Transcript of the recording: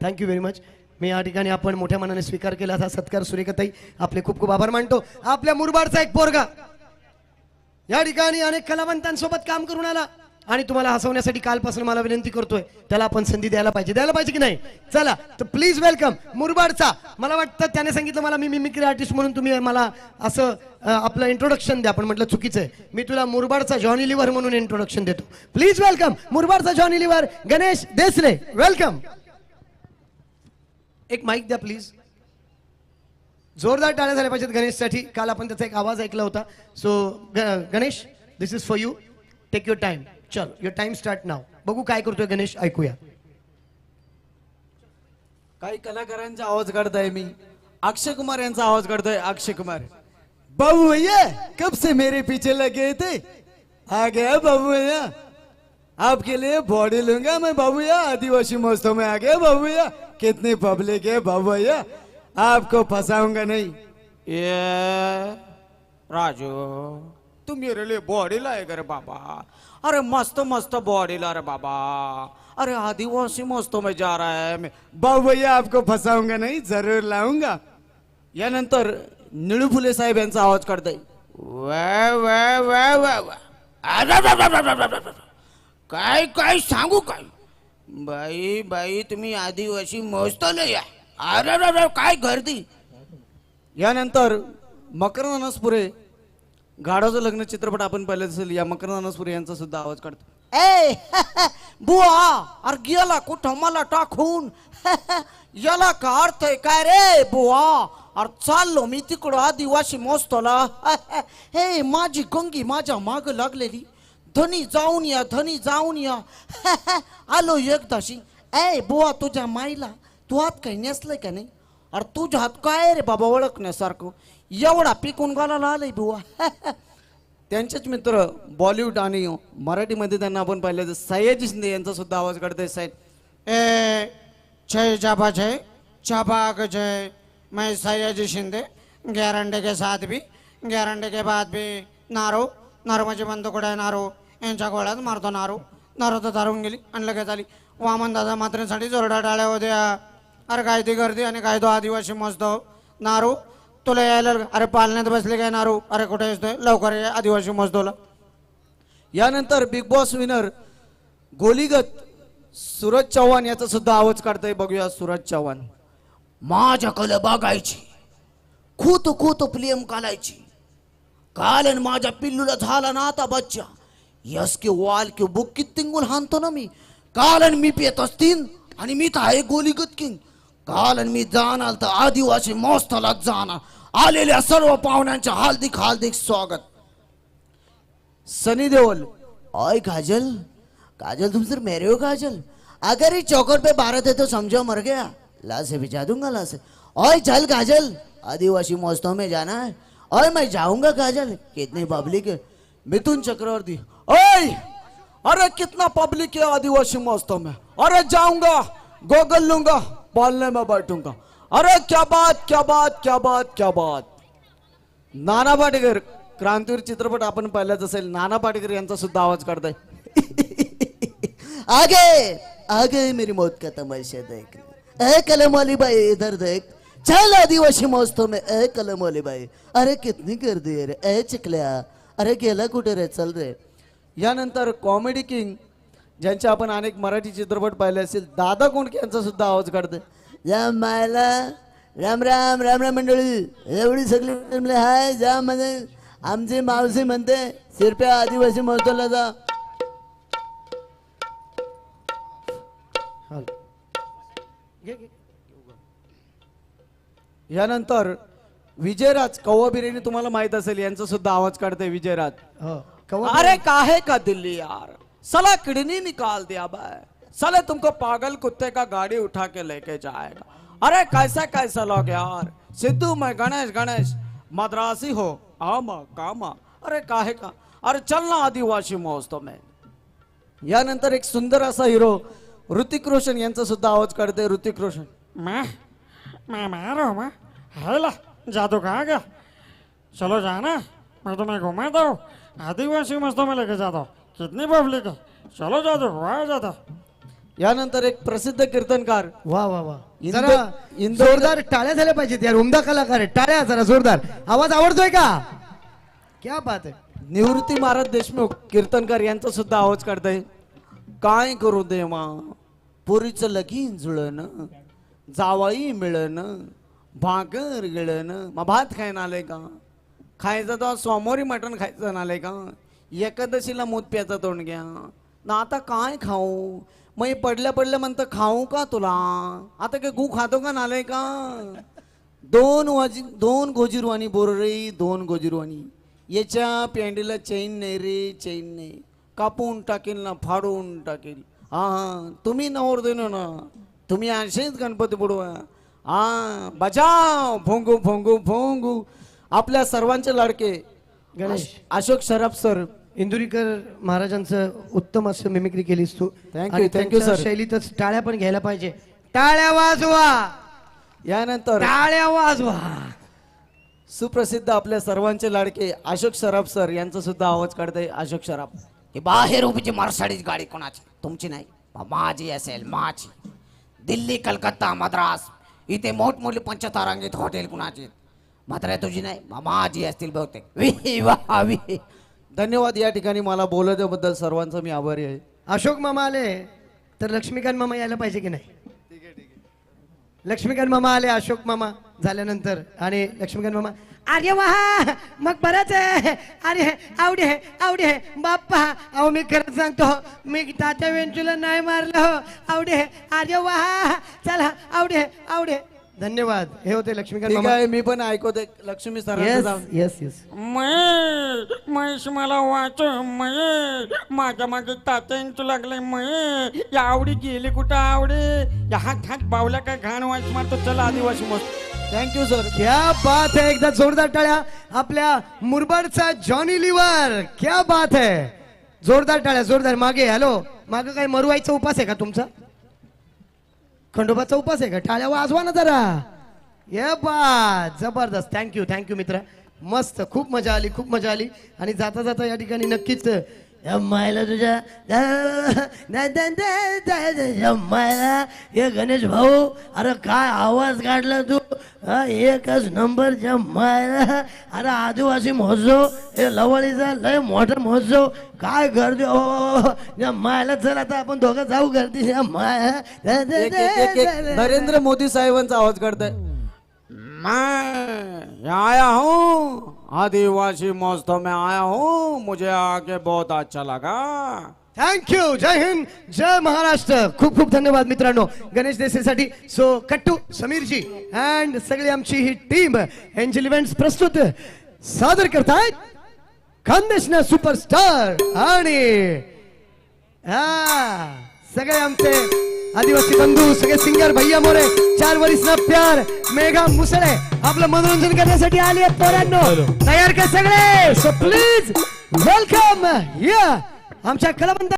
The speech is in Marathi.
Thank you very much. मी या ठिकाणी आपण मोठ्या मनाने स्वीकार केला असा सत्कार सुरेखाताई आपले खूप खूप आभार मानतो. आपल्या मुरबाडचा एक पोरगा या ठिकाणी अनेक कलावंतांसोबत काम करून आला आणि तुम्हाला हसवण्यासाठी कालपासून मला विनंती करतोय त्याला आपण संधी द्यायला पाहिजे की नाही. चला तर प्लीज वेलकम मुरबाडचा. मला वाटतं त्याने सांगितलं मला मी मिमिक्री आर्टिस्ट म्हणून तुम्ही मला असं आपलं इंट्रोडक्शन द्या. पण म्हटलं चुकीचं आहे. मी तुला मुरबाडचा जॉनी लिव्हर म्हणून इंट्रोडक्शन देतो. प्लीज वेलकम मुरबाडचा जॉनी लिव्हर गणेश देसले. वेलकम. एक माईक द्या प्लीज. जोरदार टाळ्या झाल्या पाहिजेत गणेशसाठी. काल आपण त्याचा एक आवाज ऐकला होता. So Ganesh this is for you. Take your time. चल युअर टाइम स्टार्ट नाव. बघू काय करतोय गणेश. ऐकूया. काही कलाकारांचा आवाज काढताय मी. अक्षय कुमार यांचा आवाज काढतोय. अक्षय कुमार. बाबू भैया कब से मेरे पीछे लगे थे. आ गया बाबू भैया. आपके लिए बॉडी लूंगा मैं बाबू भैया. आदिवासी मौसम में आ गया बाबू भैया. कितनी पब्लिक है बाबू भैया. आपको फंसाऊंगा नहीं. ये राजू तू मेरे लिए बॉडी लाएगा रे बाबा. अरे मस्त मस्त बॉडी ला रे बाबा. अरे आदिवासी मौसम में जा रहा है मैं. बाबू भैया आपको फंसाऊंगा नहीं. जरूर लाऊंगा. यानंतर निळू फुले साहेब यांचा आवाज काढताय. वा वा वा वा वा. काय काय सांगू काय. बाई बाई तुम्ही आदिवासी महोत्सवला या. अरे काय गर्दी. यानंतर मकरंद अनसपुरे गाढवाचं लग्न चित्रपट आपण पाहिलं असेल. या मकरंद अनसपुरे यांचा सुद्धा आवाज काढतो. ए बुवा अरे गेला कुठं मला टाकून. याला का अर्थ आहे काय रे बुवा. अरे चाललो मी तिकडं आदिवासी महोत्सवला. हे माझी गंगी माझ्या माग लागलेली. धनी जाऊन या धनी जाऊन या. आलो एकदाशी. ए बुवा तुझ्या माईला तू हात काही नेसलंय का नाही. अरे तुझ्या हात काय रे बाबा ओळखण्यासारखं. एवढा पिकून गाला आलंय बुवा. त्यांचेच मित्र बॉलिवूड आणि मराठीमध्ये त्यांना आपण पाहिलं सयाजी शिंदे यांचा सुद्धा आवाज काढतोय. साहेब ए जय जाबा जय चाबाग जय. मैं सयाजी शिंदे गॅरंटे के साथ भी गॅरंटे के बाद भी. नारो नारो माझे बंदुकडे नारो यांच्या गोळ्यात मारतो नारो. नारो तर धारून गेली आणि लगेच आली. वामन दादा मात्रेसाठी जोरडा टाळ्या होत्या. अरे काय ती गर्दी आणि काय तो आदिवासी मस्त. नारू तुला यायला अरे पालण्यात बसले काय नारू. अरे कुठे असतोय लवकर या आदिवासी मजदूरला. यानंतर बिग बॉस विनर गोलीगत सूरज चव्हाण याचा सुद्धा आवाज काढतोय. बघूया सूरज चव्हाण. माझ्याकडे बघायची खूत खूत प्रेम कालायची. कालन माझ्या पिल्लूला झाला ना आता बच्चा. यस के वाल के बुक किंगून हाणतो ना मी. कालन मी पेत असतील आणि मी तर आहे गोलीगत किंग. कालन मी जाणार तर आदिवासी महोत्सवाला जाणार. आलेल्या सर्व पाहुण्यांच्या हार्दिक हार्दिक स्वागत. सनी देओल. ओए काजल काजल तुम सिर्फ मेरे हो काजल. अगर इस चौकर पे भारत है तो समझो मर गया. लाशें भिजा दूंगा लाशें. ओए चल काजल आदिवासी महोत्सव में जाना है. ओए मैं जाऊंगा काजल. कितनी पब्लिक है. मिथुन चक्रवर्ती. ओए अरे कितना पब्लिक है आदिवासी महोत्सव में. अरे जाऊंगा गोगल लूंगा पालने में बैठूंगा. अरे क्या बात क्या बात क्या बात क्या बात. नाना पाटेकर क्रांतीवीर चित्रपट आपण पाहिलाच असेल. नाना पाटेकर यांचा सुद्धा आवाज काढताय. आगे आगे मेरी मौत का तमाशा देख. ए कलम वाली बाई इधर देख. चल आदिवासी महोत्सव में. ए कलम वाली बाई अरे कितनी गर्दी है रे. ए चिकल्या अरे गेला कुठे रे चल रे. यानंतर कॉमेडी किंग ज्यांचे आपण अनेक मराठी चित्रपट पाहिले असेल दादा कोंडके यांचा सुद्धा आवाज काढतोय. या मायला राम राम राम राम मंडळी. एवढी सगळी हाय जा मध्ये आमची मावशी म्हणते शिरप्या आदिवासी महोत्सवला जा. यानंतर विजयराज कौवा बिर्याणी तुम्हाला माहित असेल यांचा सुद्धा आवाज काढतोय विजयराज. अरे काहे का दिल्ली यार साला किडनी निकाल दिया भाई. साले तुमको पागल कुत्ते का गाड़ी उठा के लेके जाएगा. अरे कैसा कैसा लोग यार. सिद्धू मैं गणेश गणेश मद्रासी हो आमा कामा. अरे काहे का. अरे चलना आदिवासी महोत्सव में. यानंतर एक सुंदर असा हिरो ऋतिक रोशन यांचा सुद्धा आवाज काढते. ऋतिक रोशन. मैं मारो मैं हेला जादू कहाँ गया. चलो जाना मैं तुम्हें घुमाता हूँ. आदिवासी मस्तों में लेके जाता हूँ. कितनी पब्लिक है. चलो जादू हुआ जाता. यानंतर एक प्रसिद्ध कीर्तनकार वा वा वा इंदो- जरा इंदो- जोरदार टाळ्या झाल्या पाहिजेत यार उमदा कलाकार आहे टाळ्या जरा जोरदार आवाज आवडतोय का क्या बात आहे निवृत्ती महाराज देशमुख कीर्तनकार यांचा सुद्धा आवाज काढताय. काय करू देवा पोरीचं लगीन जुळन जावाई मिळन भाकर गिळन मग भात खायला आलंय का खायचं तर सोमवारी मटण खायचं नालय का एकादशीला मूत प्याचं तोंड घ्या ना आता काय खाऊ मग पडल्या पडल्या म्हणतं खाऊ का तुला आता काय गू खातो का नालय का दोन गोजीरवाणी बोर रे 2 गोजीरवाणी याच्या पेंडीला चैन नाही रे चैन नाही कापून टाकेल ना फाडून टाकेल हा तुम्ही नवर देनो ना तुम्ही असेच गणपती बुडवा हा बजाव भोंगू भोंगू भोंगू आपल्या सर्वांचे लाडके गणेश अशोक सराफ सर इंदुरीकर महाराजांचं उत्तम असं मिमिक्री केलीस तू Thank you, आणि thank you, त्यांच्या sir. शैलीतच टाळ्या पण घ्यायला पाहिजे टाळ्या वाजवा यानंतर टाळ्या वाजवा सुप्रसिद्ध आपल्या सर्वांचे लाडके अशोक सराफ सर यांचा सुद्धा आवाज काढतंय. अशोक सराफ ही बाहेर उभीची मार्साडीची गाडी कोणाची तुमची नाही माझी असेल माझी दिल्ली कलकत्ता मद्रास इथे मोठमोठी पंचतारांगित हॉटेल कुणाची मात्र तुझी नाही माझी असतील बहुतेक विही वा विही. धन्यवाद. या ठिकाणी मला बोलवल्याबद्दल सर्वांचा मी आभारी आहे. अशोक मामा आले तर लक्ष्मीकांत मामा यायला पाहिजे की नाही लक्ष्मीकांत मामा आले अशोक मामा झाल्यानंतर आणि लक्ष्मीकांत मामा अरे वा मग बरंच आहे अरे आवडे आवडे बाप्पा अहो मी खरंच सांगतो मी तात्या वेंचूला नाही मारलं हो आवडे अरे वा चला आवडे आवडे धन्यवाद हे होते लक्ष्मीकांत ठीक मामा आहे मी पण ऐकवते लक्ष्मी सरांचं येस जाऊन येस येस महेश महेश मला वाचव महेश माझ्या मागे तात्यांचं लागलंय महेश या आवडी गेली कुठं आवडे या हात हात बावल्या काय घाण वाच मारतो चला आदिवासी मस्त थँक्यू सर. क्या बात है एकदा जोरदार टाळ्या आपल्या मुरबाडचा जॉनी लिव्हर क्या बात है जोरदार टाळ्या जोरदार मागे हॅलो मागे काय मरुवाईचा उपास आहे का तुमचा खंडोबाचा उपास आहे का टाळ्या वाजवा ना जरा ये बात जबरदस्त थँक्यू थँक्यू मित्र मस्त खूप मजा आली आणि जाता जाता या ठिकाणी नक्कीच मायला तुझ्या मायला हे गणेश भाऊ अरे काय आवाज काढला तू एकच नंबर मायला अरे आदिवासी महोत्सव हे लवळीचा लय मोठा महोत्सव काय गर्दी हो मायला चल आता आपण दोघं जाऊ गर्दी नरेंद्र मोदी साहेबांचा आवाज काढताय. मैं आया हूँ आदिवासी महोत्सव में आया हूँ मुझे आके बहुत अच्छा लगा थँक्यू जय हिंद जय महाराष्ट्र खूप खूप धन्यवाद मित्रांनो गणेश देसाईसाठी सो कट्टू समीरजी अँड सगळी आमची ही टीम एंजल इव्हेंट्स प्रस्तुत सादर करतायत खानदेशना सुपरस्टार आणि सगळे आमचे आदिवासी बंधू सगळे सिंगर भैया मोरे 4 वरिष्ठ प्यार मेघा मुसळे आपलं मनोरंजन करण्यासाठी आली आहेत पोरांनो तयार का सगळे सो प्लीज वेलकम या आमच्या कलावंत